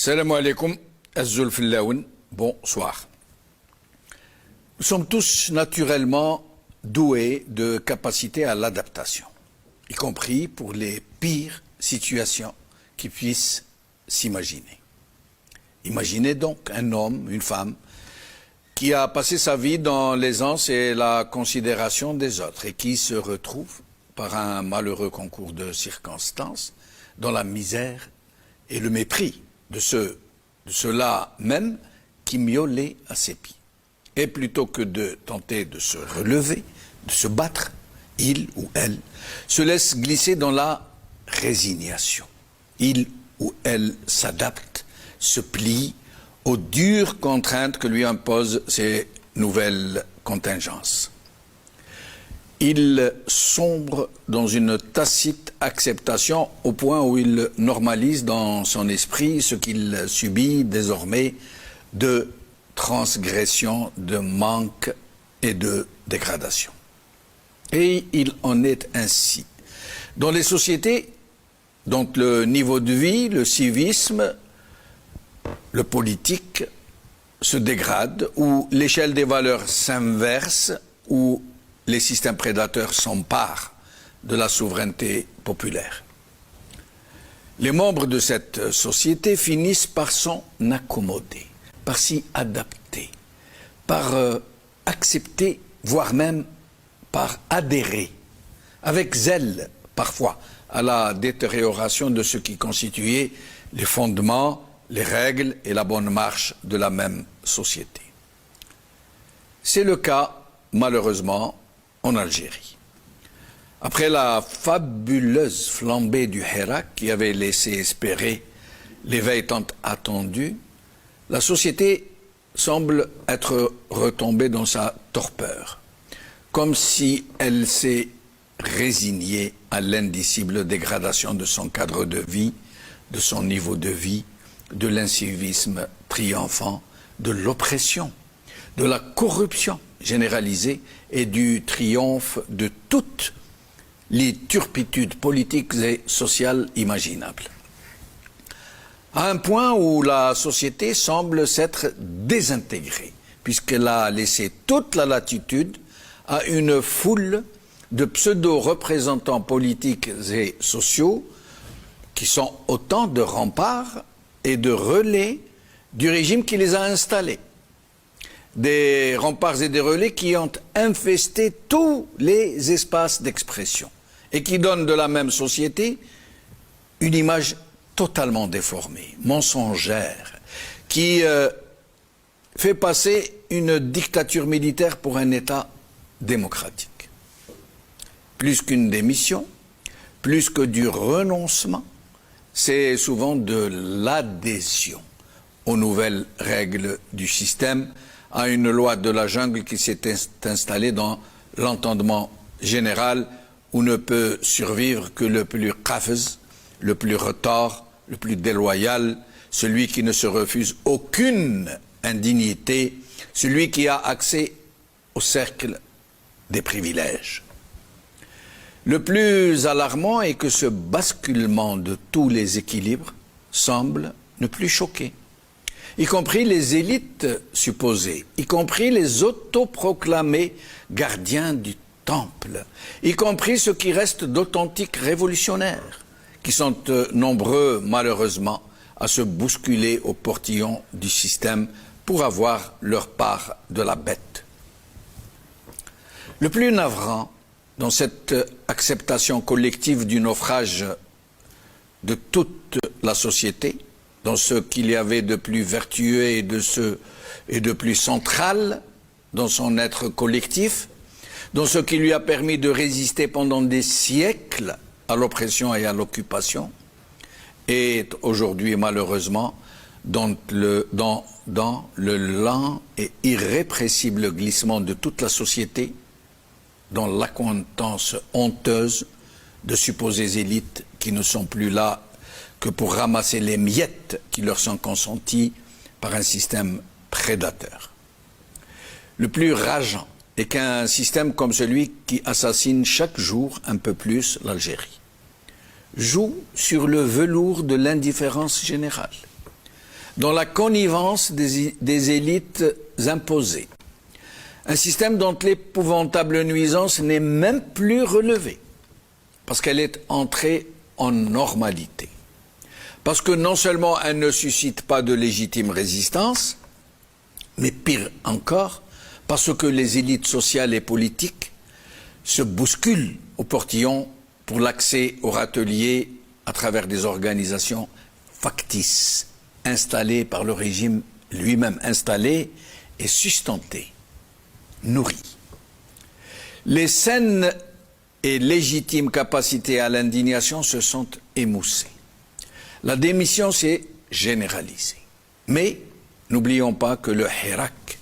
Salam alaikum, Azul Fillaoun, bonsoir. Nous sommes tous naturellement doués de capacité à l'adaptation, y compris pour les pires situations qui puissent s'imaginer. Imaginez donc un homme, une femme, qui a passé sa vie dans l'aisance et la considération des autres et qui se retrouve, par un malheureux concours de circonstances, dans la misère et le mépris de ceux-là même qui miaulaient à ses pieds. Et plutôt que de tenter de se relever, de se battre, il ou elle se laisse glisser dans la résignation. Il ou elle s'adapte, se plie aux dures contraintes que lui imposent ces nouvelles contingences. Il sombre dans une tacite acceptation au point où il normalise dans son esprit ce qu'il subit désormais de transgression, de manque et de dégradation. Et il en est ainsi. Dans les sociétés dont le niveau de vie, le civisme, le politique se dégrade, où l'échelle des valeurs s'inverse, où les systèmes prédateurs s'emparent de la souveraineté populaire. Les membres de cette société finissent par s'en accommoder, par s'y adapter, par accepter, voire même par adhérer, avec zèle parfois, à la détérioration de ce qui constituait les fondements, les règles et la bonne marche de la même société. C'est le cas, malheureusement, en Algérie. Après la fabuleuse flambée du Hirak qui avait laissé espérer l'éveil tant attendu, la société semble être retombée dans sa torpeur, comme si elle s'est résignée à l'indicible dégradation de son cadre de vie, de son niveau de vie, de l'incivisme triomphant, de l'oppression, de la corruption généralisée et du triomphe de toutes les turpitudes politiques et sociales imaginables. À un point où la société semble s'être désintégrée, puisqu'elle a laissé toute la latitude à une foule de pseudo-représentants politiques et sociaux qui sont autant de remparts et de relais du régime qui les a installés. Des remparts et des relais qui ont infesté tous les espaces d'expression et qui donnent de la même société une image totalement déformée, mensongère, qui fait passer une dictature militaire pour un État démocratique. Plus qu'une démission, plus que du renoncement, c'est souvent de l'adhésion aux nouvelles règles du système, à une loi de la jungle qui s'est installée dans l'entendement général où ne peut survivre que le plus qafez, le plus retors, le plus déloyal, celui qui ne se refuse aucune indignité, celui qui a accès au cercle des privilèges. Le plus alarmant est que ce basculement de tous les équilibres semble ne plus choquer, y compris les élites supposées, y compris les autoproclamés gardiens du temple, y compris ceux qui restent d'authentiques révolutionnaires, qui sont nombreux malheureusement à se bousculer au portillon du système pour avoir leur part de la bête. Le plus navrant dans cette acceptation collective du naufrage de toute la société, dans ce qu'il y avait de plus vertueux et de plus central dans son être collectif, dans ce qui lui a permis de résister pendant des siècles à l'oppression et à l'occupation, est aujourd'hui malheureusement dans le lent et irrépressible glissement de toute la société, dans l'accointance honteuse de supposées élites qui ne sont plus là que pour ramasser les miettes qui leur sont consenties par un système prédateur. Le plus rageant est qu'un système comme celui qui assassine chaque jour un peu plus l'Algérie joue sur le velours de l'indifférence générale, dans la connivence des élites imposées. Un système dont l'épouvantable nuisance n'est même plus relevée, parce qu'elle est entrée en normalité. Parce que non seulement elle ne suscite pas de légitime résistance, mais pire encore, parce que les élites sociales et politiques se bousculent au portillon pour l'accès au râtelier à travers des organisations factices, installées par le régime lui-même, installées et sustentées, nourries. Les saines et légitimes capacités à l'indignation se sont émoussées. La démission s'est généralisée. Mais n'oublions pas que le Hirak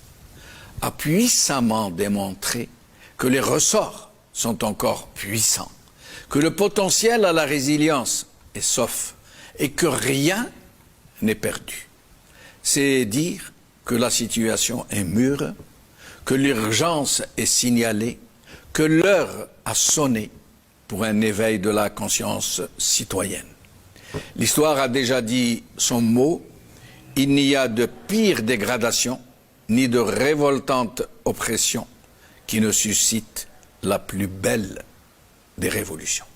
a puissamment démontré que les ressorts sont encore puissants, que le potentiel à la résilience est sauf et que rien n'est perdu. C'est dire que la situation est mûre, que l'urgence est signalée, que l'heure a sonné pour un éveil de la conscience citoyenne. L'histoire a déjà dit son mot, il n'y a de pire dégradation ni de révoltante oppression qui ne suscite la plus belle des révolutions.